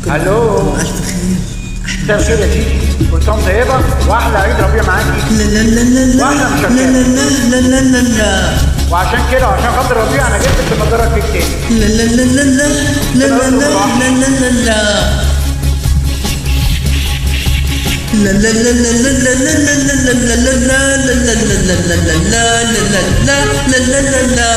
الو. ألف خير. مساء الخير يا سيدي، كل سنه طيبه واحلى عيد ربيع معاكي. لا لا لا لا لا واحلى لا مشاركات. لا لا لا لا لا. وعشان كده وعشان خاطر ربيع انا جبت النضاره فيك تاني. لا لا لا لا لا لا لا لا لا لا لا. لا لا لا لا لا لا لا لا لا لا لا لا لا.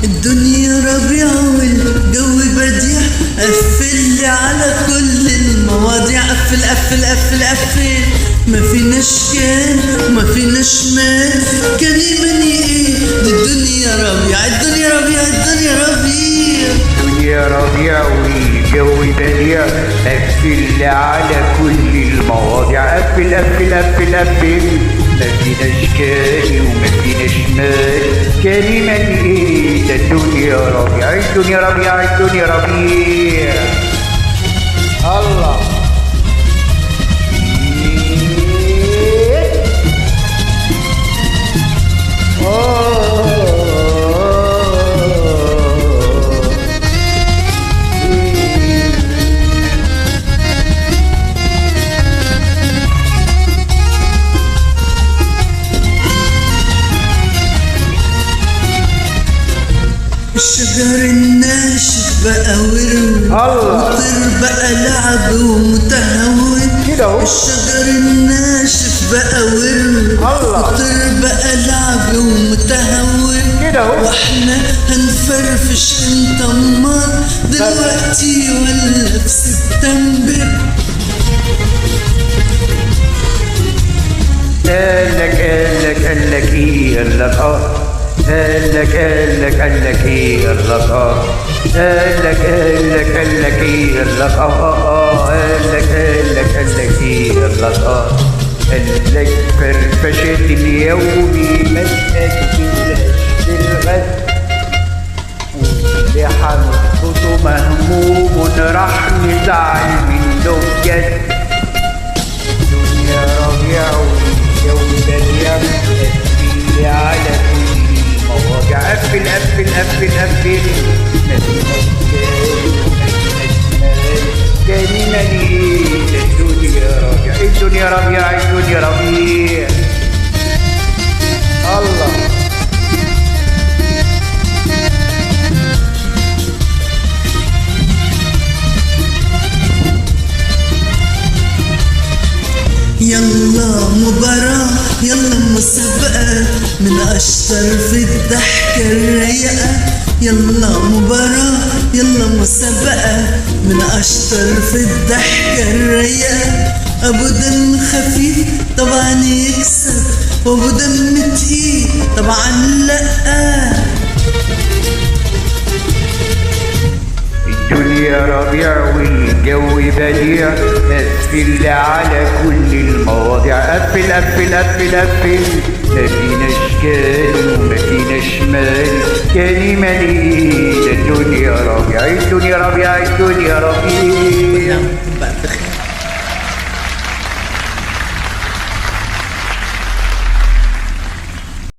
الدنيا ربيعة والجو بديع، قفل على كل المواضيع، قفل قفل قفل قفل. ما فيناش كان ما فيناش مال، كان يمني ايه؟ دي الدنيا ربيع، الدنيا ربيع، الدنيا ربيع. الدنيا ربيع والجو بديع، قفل على كل المواضيع، قفل قفل قفل قفل. ما فيناش كان وما فيناش مال، كلمة ايه؟ ده الدنيا ربيع، الدنيا ربيع، الدنيا ربيع. الله. الشجر الناشف بقى ورد، والطير بقى لعب ومتهور. الشجر الناشف بقى ورد، والطير بقى لعب ومتهور. واحنا هنفرفش انت امال دلوقتي ولا في سبتمبر؟ قالك ايه؟ قالك قالك ايه؟ قالك قالك ايه؟ قالك قالك ايه؟ قالك فرفشة اليومي ما تأجلهاش للغد، واللي هنسقطه مهموم راح نزعل منه بجد. الدنيا ربيع والجو بديع، قفل على كل المواضيع، قفل قفل قفل قفل. ما فيناش كلمة ايه؟ الدنيا ربيع، الدنيا ربيع، الدنيا ربيع. الله. يلا مباراة، يلا مسابقة، من أشطر في الضحكة الرايقة. يلا مباراة، يلا مسابقة، من أشطر في الضحكة الرايقة. أبو دم خفيف طبعا يكسب، وأبو دم تقيل طبعا لأ. الدنيا ربيع والجو بديع، قفل على كل المواضيع، قفل قفل قفل قفل. ما فيناش كان وما فيناش مال، كلمة ايه؟ ده الدنيا ربيع، الدنيا ربيع، الدنيا ربيع.